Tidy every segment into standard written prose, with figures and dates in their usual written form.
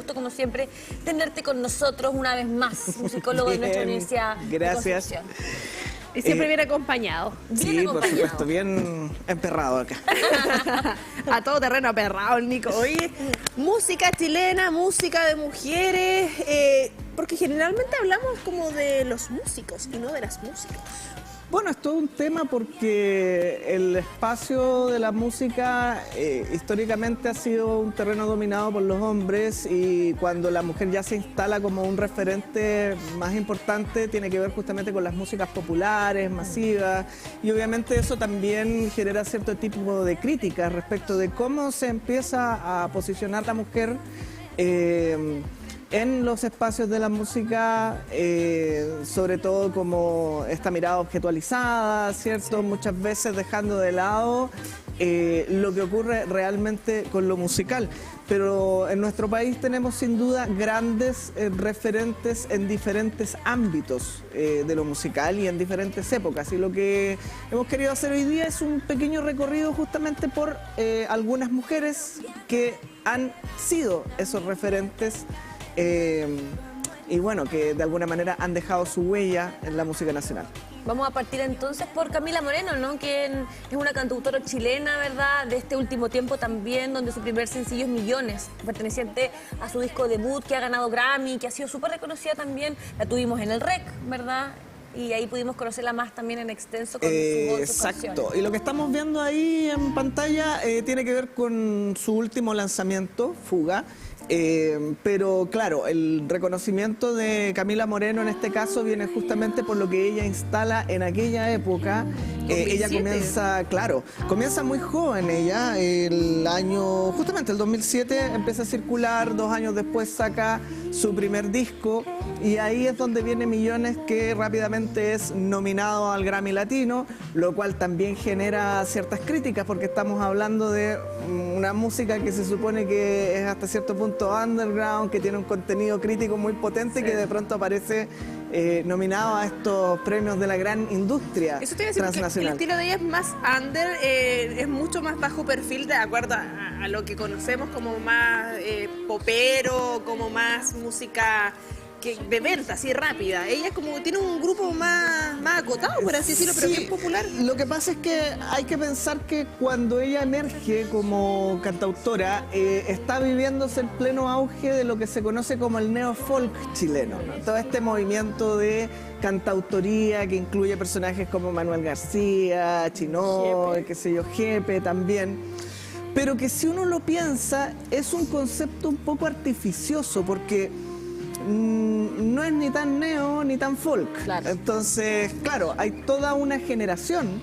gusto, como siempre, tenerte con nosotros una vez más, musicólogo de nuestra Universidad Gracias. de Concepción. Y siempre bien acompañado. Bien Por supuesto, bien emperrado acá. A todo terreno aperrado el Nico. Oye, música chilena, música de mujeres, porque generalmente hablamos como de los músicos y no de las músicas. Bueno, es todo un tema porque el espacio de la música históricamente ha sido un terreno dominado por los hombres, y cuando la mujer ya se instala como un referente más importante tiene que ver justamente con las músicas populares, masivas, y obviamente eso también genera cierto tipo de críticas respecto de cómo se empieza a posicionar la mujer en los espacios de la música, sobre todo como esta mirada objetualizada, ¿cierto? Muchas veces dejando de lado lo que ocurre realmente con lo musical. Pero en nuestro país tenemos sin duda grandes referentes en diferentes ámbitos de lo musical y en diferentes épocas. Y lo que hemos querido hacer hoy día es un pequeño recorrido justamente por algunas mujeres que han sido esos referentes y bueno, que de alguna manera han dejado su huella en la música nacional. Vamos a partir entonces por Camila Moreno, ¿no? Quien es una cantautora chilena, ¿verdad? De este último tiempo también, donde su primer sencillo es Millones, perteneciente a su disco debut, que ha ganado Grammy, que ha sido súper reconocida también. La tuvimos en el REC, ¿verdad? Y ahí pudimos conocerla más también en extenso con su voz, sus Exacto, canciones. y lo que estamos viendo ahí en pantalla tiene que ver con su último lanzamiento, Fuga. Pero claro, el reconocimiento de Camila Moreno en este caso viene justamente por lo que ella instala en aquella época. Ella comienza, claro, comienza muy joven ella, justamente el 2007 empieza a circular, 2 años después saca su primer disco, y ahí es donde viene Millones, que rápidamente es nominado al Grammy Latino, lo cual también genera ciertas críticas porque estamos hablando de una música que se supone que es hasta cierto punto underground, que tiene un contenido crítico muy potente, que de pronto aparece nominado a estos premios de la gran industria Eso te iba a decir, transnacional. el estilo de ella es más under, es mucho más bajo perfil de acuerdo a lo que conocemos como más popero, como más música de venta, así rápida. Ella como tiene un grupo más acotado, por así decirlo, pero Sí, que es popular. Lo que pasa es que hay que pensar que cuando ella emerge como cantautora, está viviéndose el pleno auge de lo que se conoce como el neofolk chileno, ¿no? Todo este movimiento de cantautoría que incluye personajes como Manuel García, Chinoy, qué sé yo, Jepe también. Pero que si uno lo piensa, es un concepto un poco artificioso, porque no es ni tan neo ni tan folk. Claro. Entonces, claro, hay toda una generación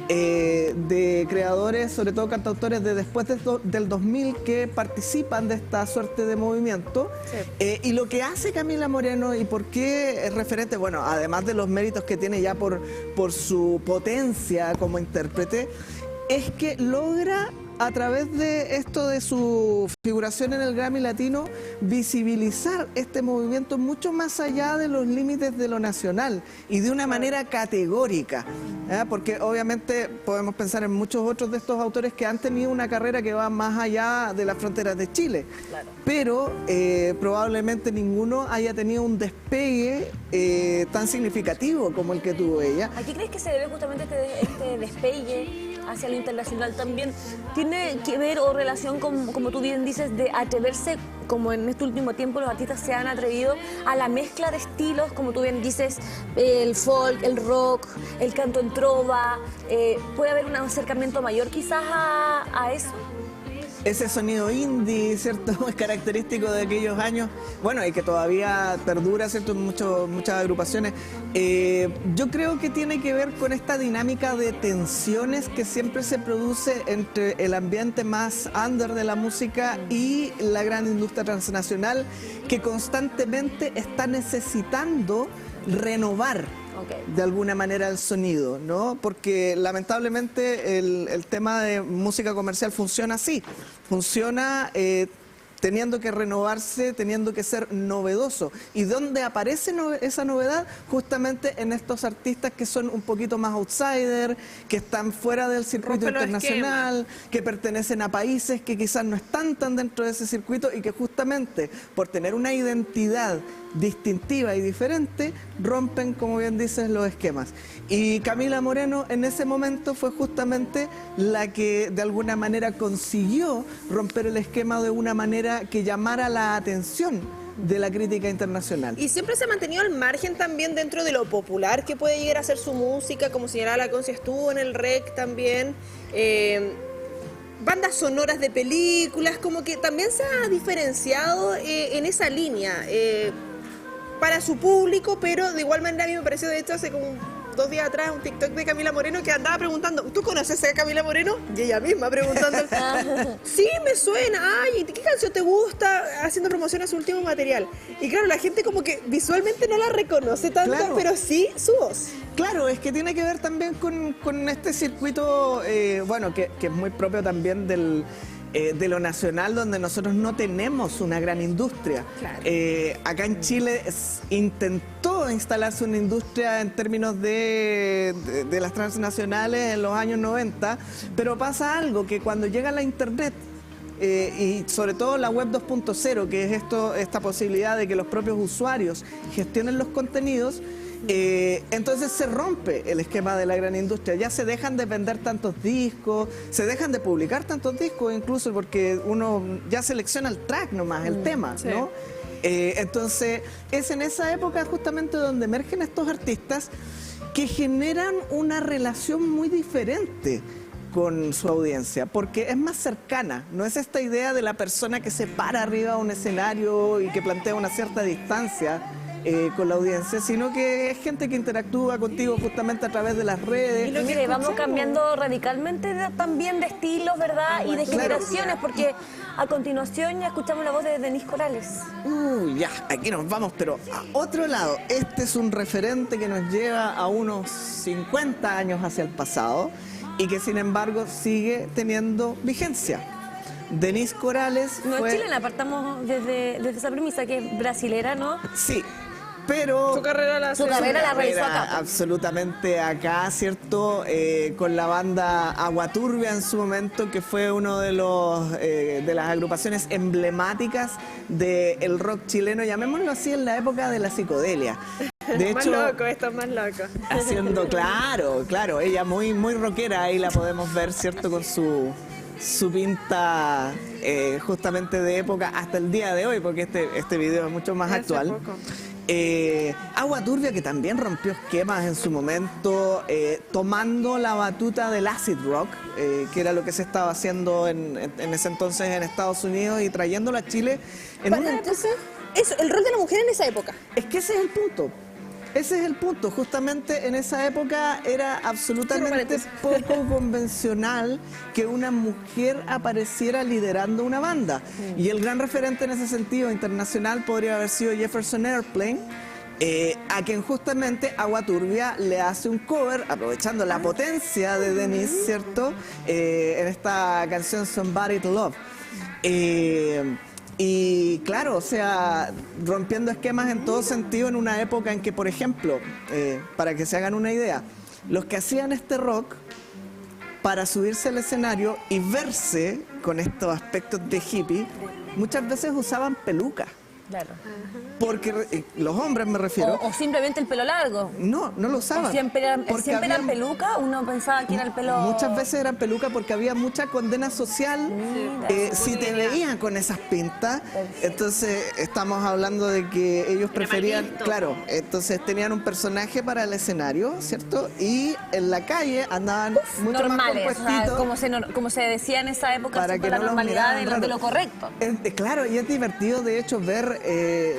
de creadores, sobre todo cantautores de después del 2000, que participan de esta suerte de movimiento. Sí. Y lo que hace Camila Moreno y por qué es referente, bueno, además de los méritos que tiene ya por su potencia como intérprete, es que logra, a través de esto de su figuración en el Grammy Latino, visibilizar este movimiento mucho más allá de los límites de lo nacional y de una manera categórica, porque obviamente podemos pensar en muchos otros de estos autores que han tenido una carrera que va más allá de las fronteras de Chile, pero probablemente ninguno haya tenido un despegue tan significativo como el que tuvo ella. ¿A qué crees que se debe justamente este despegue hacia lo internacional? También tiene que ver o relación con, como tú bien dices, de atreverse, como en este último tiempo los artistas se han atrevido a la mezcla de estilos, como tú bien dices, el folk, el rock, el canto en trova. ¿Puede haber un acercamiento mayor quizás a eso? Ese sonido indie, ¿cierto? Es característico de aquellos años, bueno, y que todavía perdura, ¿cierto? En muchas agrupaciones. Yo creo que tiene que ver con esta dinámica de tensiones que siempre se produce entre el ambiente más under de la música y la gran industria transnacional, que constantemente está necesitando renovar de alguna manera el sonido, ¿no? Porque lamentablemente el tema de música comercial funciona así, funciona teniendo que renovarse, teniendo que ser novedoso. ¿Y dónde aparece esa novedad? Justamente en estos artistas que son un poquito más outsider, que están fuera del circuito internacional, que pertenecen a países que quizás no están tan dentro de ese circuito y que justamente por tener una identidad distintiva y diferente, rompen, como bien dices, los esquemas. Y Camila Moreno en ese momento fue justamente la que de alguna manera consiguió romper el esquema de una manera que llamara la atención de la crítica internacional. Y siempre se ha mantenido al margen también dentro de lo popular que puede llegar a ser su música, como señalaba la Conci, estuvo en el REC también. Bandas sonoras de películas, como que también se ha diferenciado en esa línea para su público, pero de igual manera a mí me pareció, de hecho, hace como 2 días atrás un TikTok de Camila Moreno que andaba preguntando, ¿tú conoces a Camila Moreno? Y ella misma preguntando, sí, me suena, ay, ¿qué canción te gusta? Haciendo promoción a su último material. Y claro, la gente como que visualmente no la reconoce tanto, claro, pero sí su voz. Claro, es que tiene que ver también con este circuito, bueno, que es muy propio también de lo nacional, donde nosotros no tenemos una gran industria. Claro. Acá en Chile intentó instalarse una industria en términos de las transnacionales en los años 90, pero pasa algo, que cuando llega la internet, y sobre todo la web 2.0, que es esta posibilidad de que los propios usuarios gestionen los contenidos, entonces se rompe el esquema de la gran industria. Ya se dejan de vender tantos discos, se dejan de publicar tantos discos, incluso porque uno ya selecciona el track nomás, el tema, sí, ¿no? Entonces es en esa época justamente donde emergen estos artistas que generan una relación muy diferente con su audiencia, porque es más cercana, no es esta idea de la persona que se para arriba de un escenario y que plantea una cierta distancia con la audiencia, sino que es gente que interactúa contigo justamente a través de las redes. Y mire, vamos cambiando radicalmente también de estilos, ¿verdad? Y de generaciones, porque a continuación ya escuchamos la voz de Denise Corales. Ya, aquí nos vamos, pero a otro lado. Este es un referente que nos lleva a unos 50 años hacia el pasado y que sin embargo sigue teniendo vigencia. Denise Corales no es chilena, partamos desde esa premisa, que es brasilera, ¿no? Sí. Pero su carrera la realizó acá. Absolutamente acá, ¿cierto? Con la banda Agua Turbia en su momento, que fue uno de las agrupaciones emblemáticas del rock chileno, llamémoslo así, en la época de la psicodelia. De hecho, más loco, esto es más loco. Haciendo, claro, ella muy rockera, ahí la podemos ver, ¿cierto? Con su pinta justamente de época hasta el día de hoy, porque este video es mucho más actual. Agua Turbia, que también rompió esquemas en su momento, tomando la batuta del acid rock, que era lo que se estaba haciendo en ese entonces en Estados Unidos, y trayéndolo a Chile en una época. Eso, el rol de la mujer en esa época. Es que ese es el punto. Ese es el punto, justamente en esa época era absolutamente poco convencional que una mujer apareciera liderando una banda. Y el gran referente en ese sentido internacional podría haber sido Jefferson Airplane, a quien justamente Agua Turbia le hace un cover, aprovechando la potencia de Denise, ¿cierto? En esta canción Somebody to Love. Y claro, o sea, rompiendo esquemas en todo sentido en una época en que, por ejemplo, para que se hagan una idea, los que hacían este rock, para subirse al escenario y verse con estos aspectos de hippie, muchas veces usaban peluca. Claro. Porque los hombres, me refiero. O simplemente el pelo largo. No lo usaban. Siempre eran peluca, uno pensaba que era el pelo. Muchas veces eran peluca porque había mucha condena social. Si te veían con esas pintas, entonces estamos hablando de que ellos preferían, claro, entonces tenían un personaje para el escenario, ¿cierto? Y en la calle andaban mucho normales, más compuestitos. O sea, como se decía en esa época, para que la no normalidad de lo correcto. Claro, y es divertido de hecho ver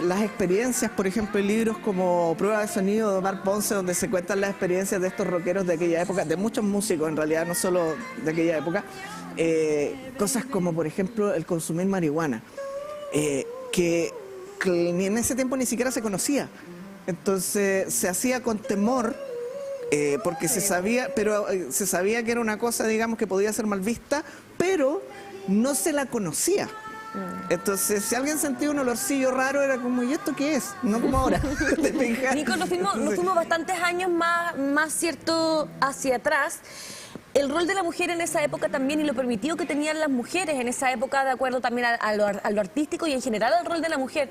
las experiencias, por ejemplo, en libros como Prueba de Sonido de Omar Ponce, donde se cuentan las experiencias de estos rockeros de aquella época, de muchos músicos en realidad, no solo de aquella época, cosas como, por ejemplo, el consumir marihuana, que ni en ese tiempo ni siquiera se conocía. Entonces se hacía con temor, porque se sabía que era una cosa, digamos, que podía ser mal vista, pero no se la conocía. Entonces, si alguien sentía un olorcillo raro, era como, ¿y esto qué es? No como ahora. ¿Te fijas? Nico, nos fuimos bastantes años más cierto, hacia atrás. El rol de la mujer en esa época también y lo permitido que tenían las mujeres en esa época, de acuerdo también a lo artístico y en general al rol de la mujer,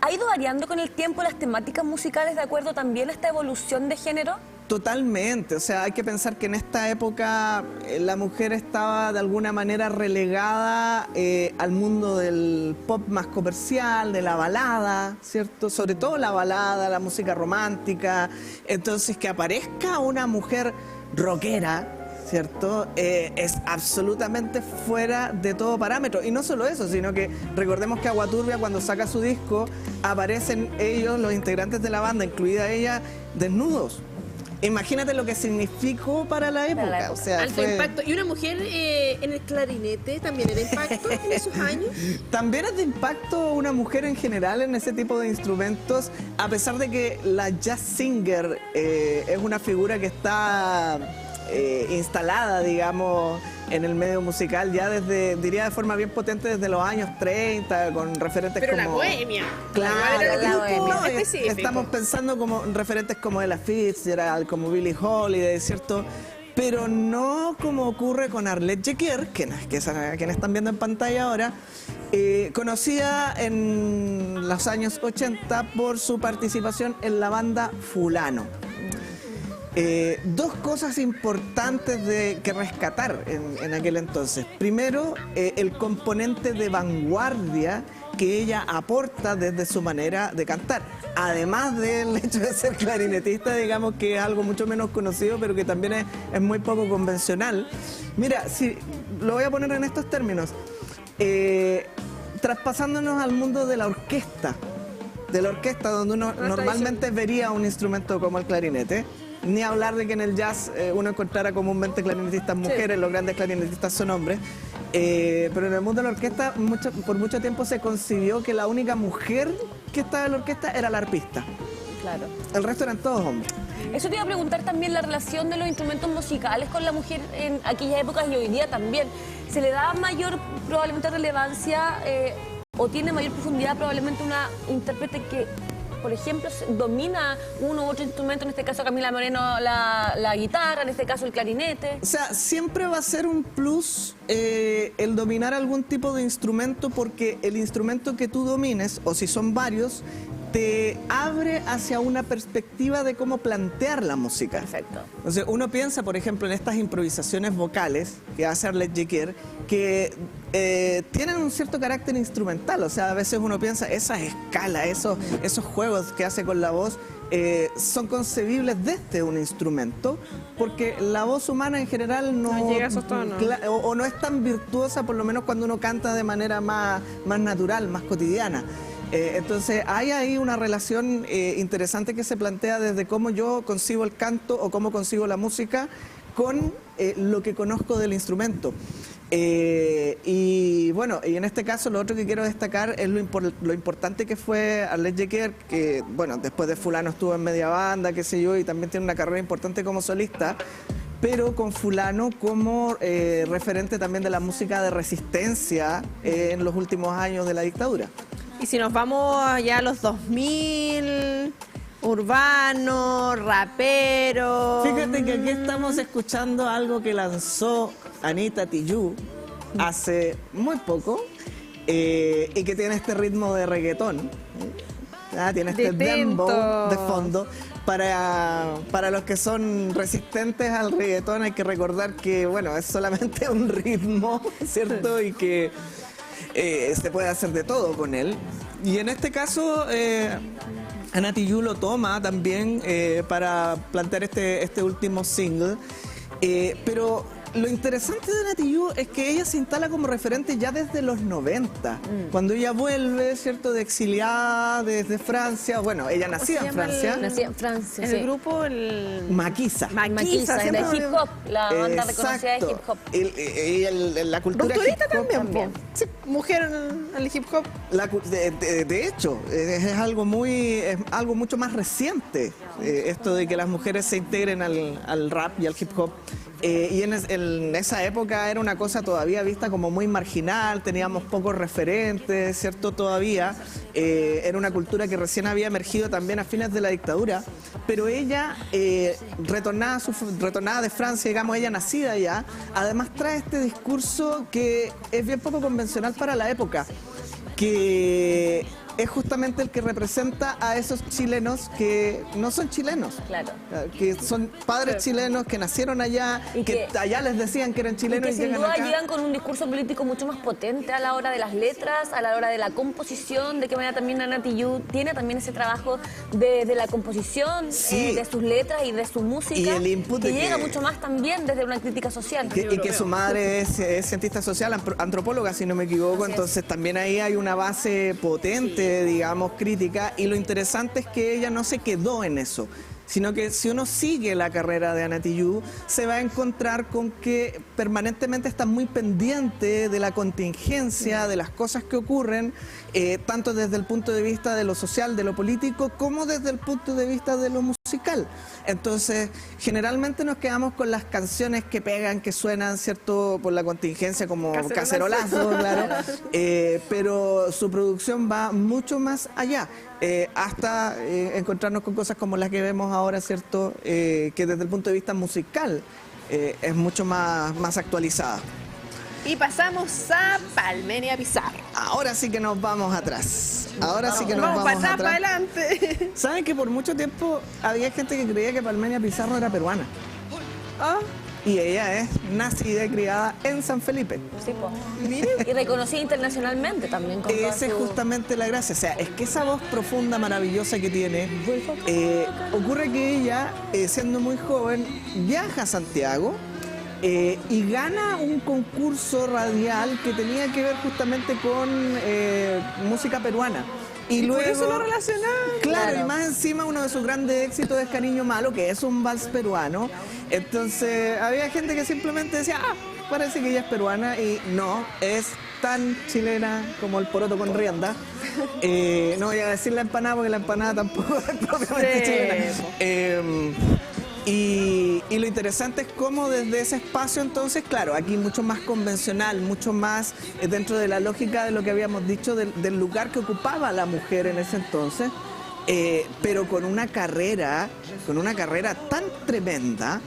¿ha ido variando con el tiempo las temáticas musicales de acuerdo también a esta evolución de género? Totalmente, o sea, hay que pensar que en esta época la mujer estaba de alguna manera relegada al mundo del pop más comercial, de la balada, ¿cierto? Sobre todo la balada, la música romántica. Entonces, que aparezca una mujer rockera, ¿cierto? Es absolutamente fuera de todo parámetro. Y no solo eso, sino que recordemos que Agua Turbia, cuando saca su disco, aparecen ellos, los integrantes de la banda, incluida ella, desnudos. Imagínate lo que significó para la época. O sea, alto impacto. ¿Y una mujer en el clarinete también era impacto en esos años? También es de impacto una mujer en general en ese tipo de instrumentos, a pesar de que la jazz singer es una figura que está instalada, digamos, en el medio musical ya desde, diría de forma bien potente, desde los años 30, con referentes pero como... la bohemia. Claro, la bohemia. Estamos pensando como referentes como Ella Fitzgerald, como Billie Holiday, ¿cierto? Pero no como ocurre con Arlette Jequier, que es a quien están viendo en pantalla ahora, conocida en los años 80 por su participación en la banda Fulano. Dos cosas importantes que rescatar en aquel entonces. Primero, el componente de vanguardia que ella aporta desde su manera de cantar. Además del hecho de ser clarinetista, digamos que es algo mucho menos conocido, pero que también es muy poco convencional. Mira, si lo voy a poner en estos términos. Traspasándonos al mundo de la orquesta, donde uno normalmente vería un instrumento como el clarinete. Ni hablar de que en el jazz uno encontrara comúnmente clarinetistas mujeres, sí. Los grandes clarinetistas son hombres. Pero en el mundo de la orquesta por mucho tiempo se concibió que la única mujer que estaba en la orquesta era la arpista. Claro. El resto eran todos hombres. Eso te iba a preguntar también, la relación de los instrumentos musicales con la mujer en aquellas épocas y hoy día también. ¿Se le da mayor probablemente relevancia o tiene mayor profundidad probablemente una intérprete que, por ejemplo, domina uno u otro instrumento, en este caso Camila Moreno la guitarra, en este caso el clarinete? O sea, siempre va a ser un plus el dominar algún tipo de instrumento, porque el instrumento que tú domines, o si son varios, te abre hacia una perspectiva de cómo plantear la música. Perfecto. Entonces, uno piensa, por ejemplo, en estas improvisaciones vocales que hace Arlette Jequier, que tienen un cierto carácter instrumental. O sea, a veces uno piensa, esas escalas, esos juegos que hace con la voz, son concebibles desde un instrumento, porque la voz humana en general no llega a esos tonos. O no es tan virtuosa, por lo menos cuando uno canta de manera más natural, más cotidiana. Entonces hay ahí una relación interesante que se plantea desde cómo yo concibo el canto o cómo concibo la música con lo que conozco del instrumento. Y bueno, y en este caso lo otro que quiero destacar es lo importante que fue Arlette Jequier, que bueno, después de Fulano estuvo en media banda, qué sé yo, y también tiene una carrera importante como solista, pero con Fulano como referente también de la música de resistencia en los últimos años de la dictadura. Y si nos vamos ya a los 2000, urbano, rapero... Fíjate que aquí estamos escuchando algo que lanzó Anita Tijoux hace muy poco y que tiene este ritmo de reggaetón. Tiene este dembow de fondo. Para los que son resistentes al reggaetón hay que recordar que, bueno, es solamente un ritmo, ¿cierto? Y que se puede hacer de todo con él. Y en este caso, Ana Tijoux lo toma también para plantear este último single. Pero lo interesante de Ana Tijoux es que ella se instala como referente ya desde los 90, cuando ella vuelve, ¿cierto?, de exiliada desde Francia. Bueno, ella nacía en Francia. Nacía en Francia, en sí. el grupo Maquisa. Maquisa, de hip hop, la banda reconocida de hip hop. Y la cultura hip hop también. Sí, mujer en el hip hop. De hecho, es algo mucho más reciente, esto de que las mujeres se integren al rap y al hip hop. y en esa época era una cosa todavía vista como muy marginal, teníamos pocos referentes, ¿cierto? Todavía era una cultura que recién había emergido también a fines de la dictadura, pero ella, retornada de Francia, digamos, ella nacida allá, además trae este discurso que es bien poco convencional para la época, que es justamente el que representa a esos chilenos que no son chilenos, Claro. que son padres chilenos que nacieron allá, Y que allá les decían que eran Y chilenos que y sin llegan duda acá. llegan con un discurso político mucho más potente a la hora de las letras, a la hora de la composición, de qué manera también Ana Tijoux tiene también ese trabajo de la composición, Sí. de sus letras y de su música, Y el input que de llega que- mucho más también desde una crítica social. Y que su madre es cientista social, antropóloga, si no me equivoco, Así es. entonces también ahí hay una base potente, digamos, crítica, y lo interesante es que ella no se quedó en eso, sino que si uno sigue la carrera de Ana Tijoux, se va a encontrar con que permanentemente está muy pendiente de la contingencia, de las cosas que ocurren, tanto desde el punto de vista de lo social, de lo político, como desde el punto de vista de lo musical. Entonces, generalmente nos quedamos con las canciones que pegan, que suenan, ¿cierto?, por la contingencia, como Cacerolazo, claro, pero su producción va mucho más allá. Hasta encontrarnos con cosas como las que vemos ahora, ¿cierto? Que desde el punto de vista musical es mucho más actualizada. Y pasamos a Palmenia Pizarro. Ahora sí que nos vamos atrás. Ahora sí que nos Vamos vamos para atrás, para atrás. adelante. ¿Saben que por mucho tiempo había gente que creía que Palmenia Pizarro era peruana? Oh, Y ella es nacida y criada en San Felipe. Sí, po. Y reconocida internacionalmente también. Con toda Esa es su- justamente la gracia, o sea, es que esa voz profunda, maravillosa que tiene, ocurre que ella, siendo muy joven, viaja a Santiago y gana un concurso radial que tenía que ver justamente con música peruana. Y por luego, eso lo relacionaba. Claro, Claro. y más encima uno de sus grandes éxitos es Cariño Malo, que es un vals peruano. Entonces había gente que simplemente decía, parece que ella es peruana, y no, es tan chilena como el poroto con rienda. No voy a decir la empanada porque la empanada tampoco es propiamente Sí. chilena. Y lo interesante es cómo desde ese espacio, entonces, claro, aquí mucho más convencional, mucho más dentro de la lógica de lo que habíamos dicho del lugar que ocupaba la mujer en ese entonces, pero con una carrera tan tremenda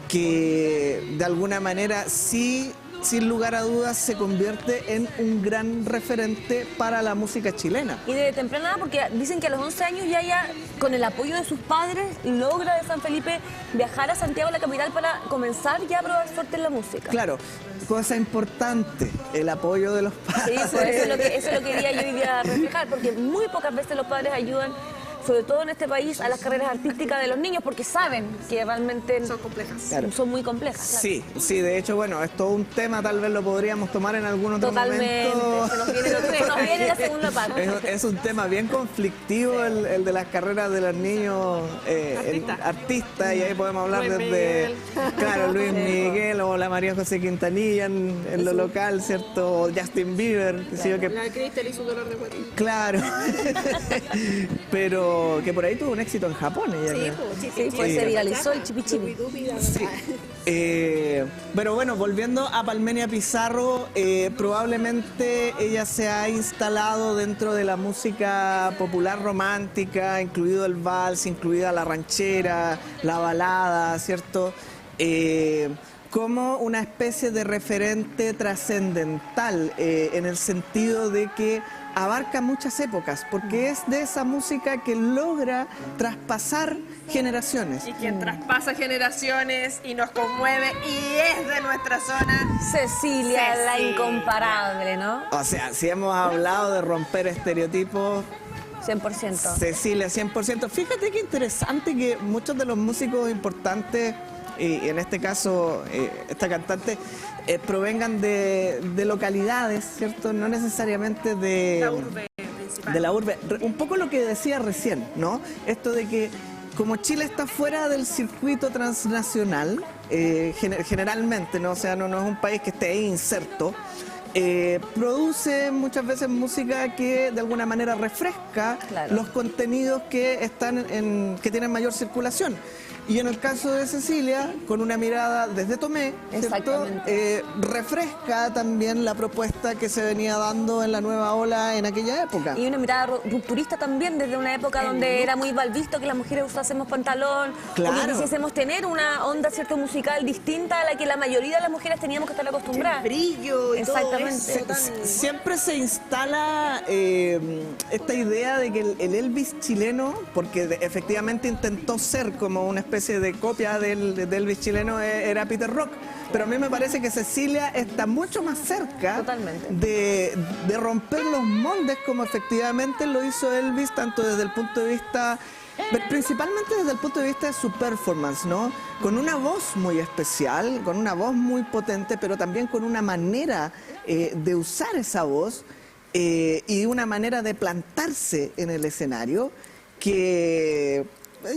que de alguna manera sí, sin lugar a dudas, se convierte en un gran referente para la música chilena. Y desde temprana edad, porque dicen que a los 11 años ya con el apoyo de sus padres, logra de San Felipe viajar a Santiago, la capital, para comenzar ya a probar suerte en la música. Claro, cosa importante, el apoyo de los padres. Sí, pues eso es lo que quería yo hoy día reflejar, porque muy pocas veces los padres ayudan, sobre todo en este país, a las carreras artísticas de los niños, porque saben que realmente Son complejas. Claro. son muy complejas. claro. Sí, sí, de hecho, bueno, es todo un tema, tal vez lo podríamos tomar en algún otro Totalmente, momento. se nos viene la segunda parte. Es un tema bien conflictivo el de las carreras de los niños artistas, y ahí podemos hablar Luis desde, Miguel. claro, Luis Sí, Miguel o la María José Quintanilla en lo local, ¿cierto? O Justin Bieber, qué sé yo, que La Cristel hizo un dolor de cuerpo. claro, pero que por ahí tuvo un éxito en Japón. Ella, Sí, creo. pues, Sí, pues se viralizó el chipi chipi. Sí. Pero bueno, volviendo a Palmenia Pizarro, probablemente ella se ha instalado dentro de la música popular romántica, incluido el vals, incluida la ranchera, la balada, ¿cierto? Como una especie de referente trascendental, en el sentido de que abarca muchas épocas, porque es de esa música que logra traspasar generaciones. Y quien traspasa generaciones y nos conmueve y es de nuestra zona. Cecilia, la Cecilia. incomparable, ¿no? O sea, si hemos hablado de romper estereotipos, 100%. Cecilia, 100%. Fíjate qué interesante que muchos de los músicos importantes, y en este caso esta cantante, provengan de localidades, ¿cierto? No necesariamente La urbe principal. de la urbe. Un poco lo que decía recién, ¿no? Esto de que como Chile está fuera del circuito transnacional, generalmente, ¿no? O sea, no es un país que esté ahí inserto, produce muchas veces música que de alguna manera refresca Claro. los contenidos que están que tienen mayor circulación. Y en el caso de Cecilia, con una mirada desde Tomé, ¿cierto? Refresca también la propuesta que se venía dando en la nueva ola en aquella época. Y una mirada rupturista también, desde una época donde era muy mal visto que las mujeres usásemos pantalón, Claro. o que quisiésemos tener una onda, cierto, musical distinta a la que la mayoría de las mujeres teníamos que estar acostumbradas. Brillo y Exactamente. todo eso. Siempre se instala esta idea de que el Elvis chileno, porque efectivamente intentó ser como una especie de copia del Elvis chileno, era Peter Rock. Pero a mí me parece que Cecilia está mucho más cerca Totalmente. de romper los moldes como efectivamente lo hizo Elvis, tanto desde el punto de vista, principalmente desde el punto de vista de su performance, ¿no? Con una voz muy especial, con una voz muy potente, pero también con una manera de usar esa voz y una manera de plantarse en el escenario que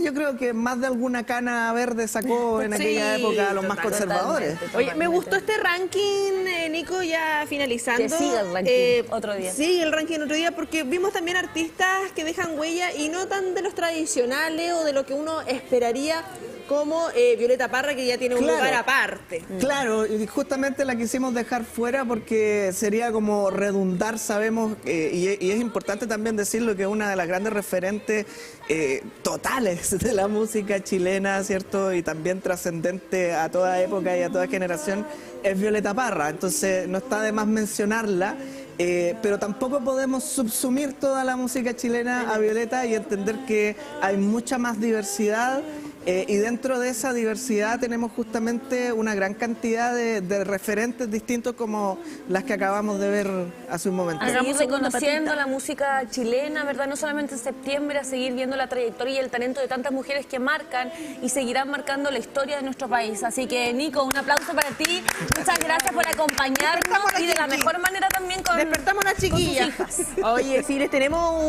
yo creo que más de alguna cana verde sacó en aquella época a los más conservadores. Oye, me gustó este ranking, Nico, ya finalizando. Que siga el ranking otro día. Sí, el ranking otro día, porque vimos también artistas que dejan huella y no tan de los tradicionales o de lo que uno esperaría, como Violeta Parra, que ya tiene un lugar aparte. Claro, y justamente la quisimos dejar fuera porque sería como redundar, sabemos, y es importante también decirlo, que una de las grandes referentes totales de la música chilena, ¿cierto? Y también trascendente a toda época y a toda generación, es Violeta Parra. Entonces no está de más mencionarla. Pero tampoco podemos subsumir toda la música chilena a Violeta y entender que hay mucha más diversidad. Y dentro de esa diversidad tenemos justamente una gran cantidad de referentes distintos como las que acabamos de ver hace un momento. A seguir Hagamos segunda reconociendo patita. la música chilena, ¿verdad? No solamente en septiembre, a seguir viendo la trayectoria y el talento de tantas mujeres que marcan y seguirán marcando la historia de nuestro país. Así que, Nico, un aplauso para ti. Muchas gracias por acompañarnos Despertamos a la y de la chiqui. mejor manera también con, Despertamos a las con tus chiquillas. hijas. Oye, sí, les tenemos